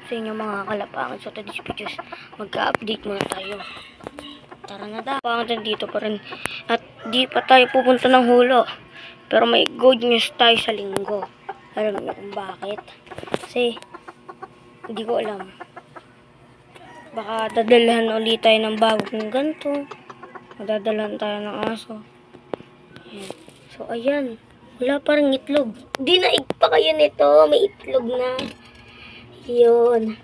sa inyo mga kalapangan. So today's videos, magka-update muna tayo. Tara na daw. Pangalan dito pa rin. At di pa tayo pupunta ng hulo. Pero may good news tayo sa linggo. Alam niyo kung bakit? Kasi, hindi ko alam. Baka dadalhan ulit tayo ng bagong ganito. Madadalhan tayo ng aso. Ayan. So, ayan. Wala parang itlog. Di naig pa kayo nito. May itlog na. Yun.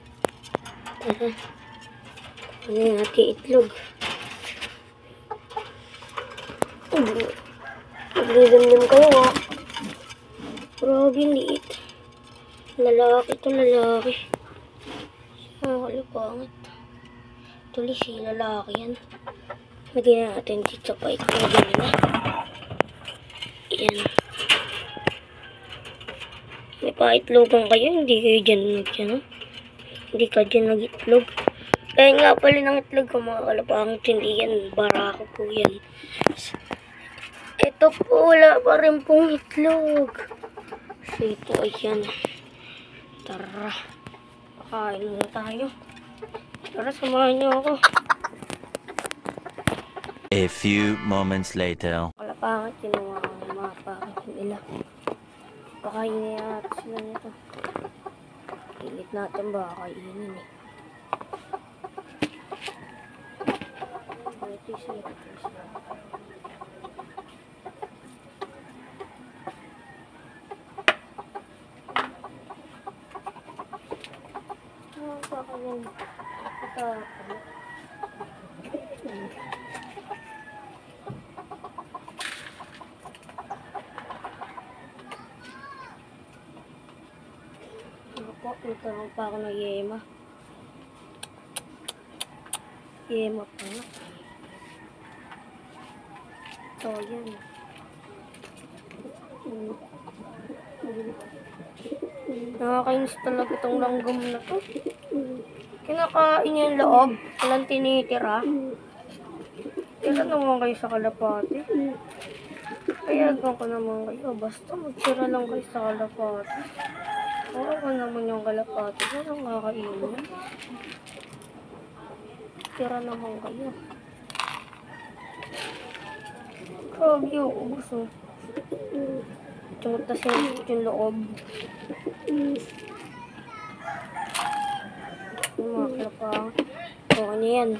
Tara. Ayan natin itlog. Nagdidamdam kayo ha. Grabe liit. Lalaki to, lalaki. Wala pangit. Tuloy si lalaki yan. Lagyan natin dito pa itlog nila. Ayan. May paitlogan kayo, hindi kayo dyan no? Hindi ka dyan nag-itlog. Kaya nga pala ng itlog ko mga kalapangit, hindi yan, barako po yan. Ito po, wala pa rin pong itlog. So ito, ayan. Tara, pakain muna tayo. Tara, samahan niyo ako. A few moments later. Kalapangit, kinuha ko ng mga pakin nila. Pakainin natin sila nito. Pilit natin ba kainin eh. Ito sila. Baka yan. Ito. Nagtanong pa ako ng yema. Yema pa nga. So, yan. Nakakainis talaga itong langgam na to. Kinakain niya yung loob. Walang tinitira. Tira naman kayo sa kalapati. Kayagan ko naman kayo. Basta magtira lang kayo sa kalapati. Oo ka naman yung kalapati. Walang kakainin. Tira naman kayo. Grabe yung ubos oh. Tumutasin yung loob. Mga kalapati. O ano yan?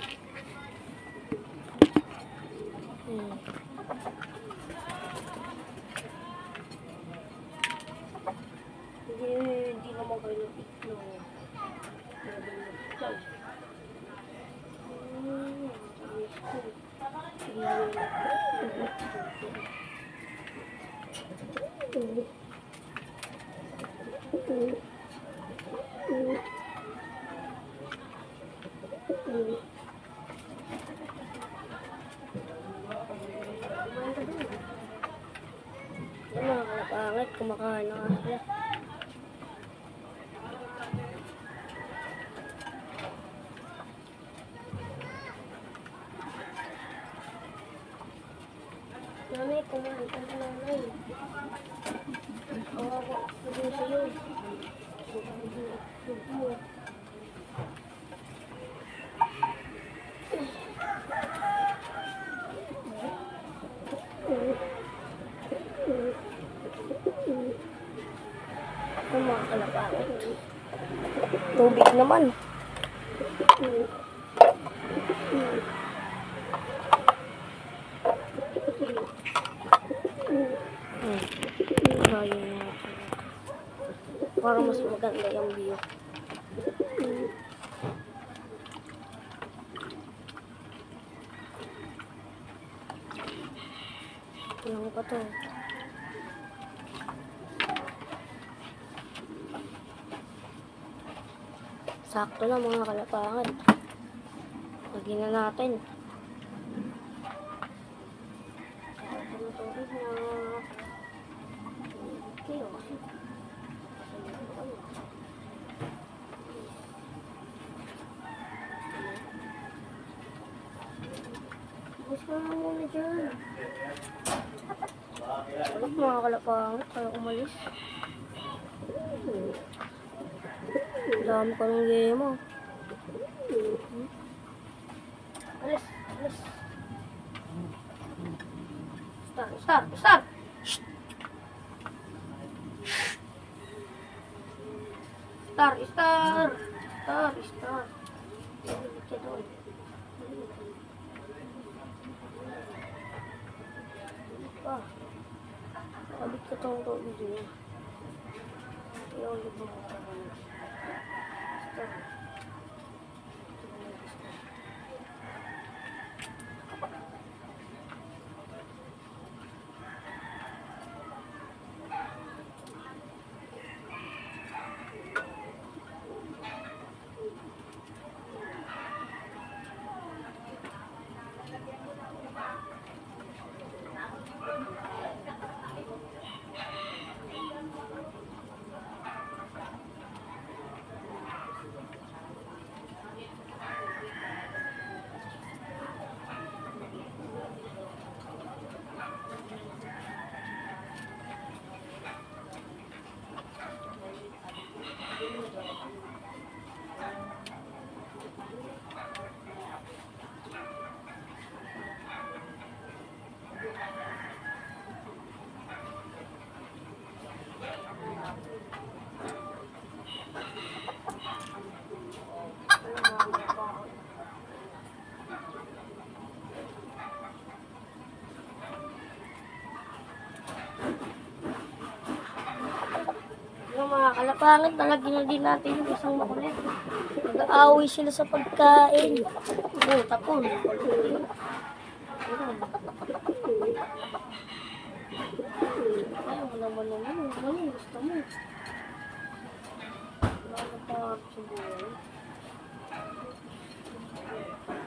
Hindi naman kayo itlog. Yung mga kalapangit, kumakain na nga sila. Nanay, kumain ka na nanay. Kawawa, sabi sa'yo. Yung mga kalapangit. Tubig naman. Para mas maganda yung view. Kulang pa to. Sakto na mga kalapangan. Lagyan na natin. Bus ka na muna dyan. Ulit mga kalapangit, kaya umalis. dami ka ng yema. Alis, alis. Star. Shh. Star. Balik ka doon. Balik ka doon dito. Ayaw ulit mo. Star. Mga kalapangit, nalagyan na din natin yung isang makulit. Nag-aaway sila sa pagkain. Tapon. Ayaw mo naman naman. Ano gusto mo? Nakakapangit sa buhay.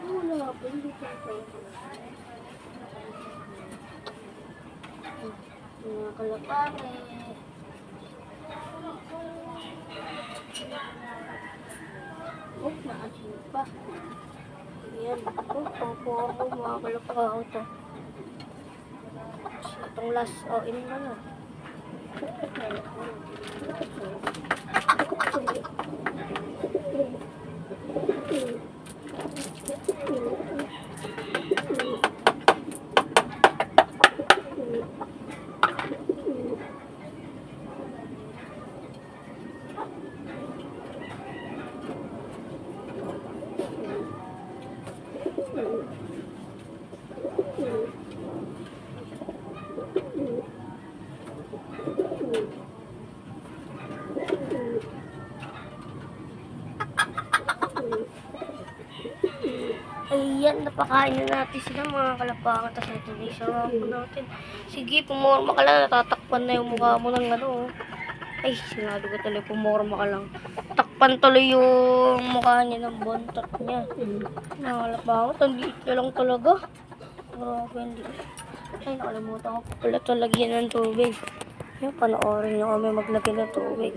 Wala pa, hindi ko ito. Mga kalapangit. Naasin pa. Ayan. Opo ako mga kalapao to. Itong last. In na na. Ayan, napakain na natin sila mga kalapangan. Tapos ito na isarap po natin. Sige, pumorma ka lang. Tatakpan na yung mukha mo ng ano. Ay, sinado ko tuloy, pumorma ka lang. Takpan tuloy yung mukha niya ng bontot niya. Mga kalapangan, ang liit na lang talaga. Grabe, hindi. Ay, nakalimutan ko pa pala ito lagyan ng tubig. Yung panoorin nyo kami maglagay ng tubig.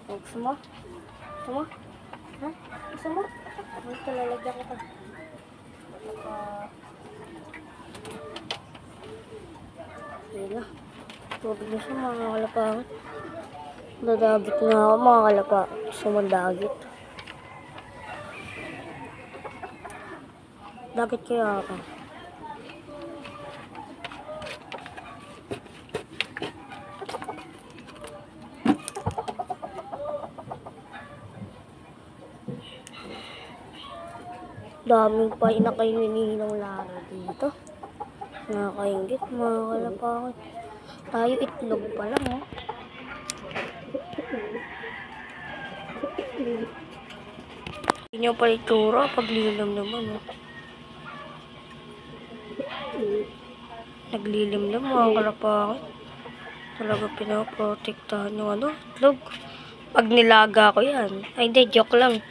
Gusto mo? Gusto mo? Ha? Gusto mo? Ito, lalagyan kita. Ayan na. Tubig na siya mga kalapangan. Dadagit na ako mga kalapangan. Sumandagit. Dagit kaya ako. Daming pa inakainin ng Lara dito. Nakakaingit mga kalapangan. Tayo itlog pa lang oh. Hindi nyo pala itura pag lilam naman oh. Naglilimlim mga kalapangan. Talaga pinaprotektahan yung ano, itlog. Pag nilaga ko yan. Ay hindi, joke lang.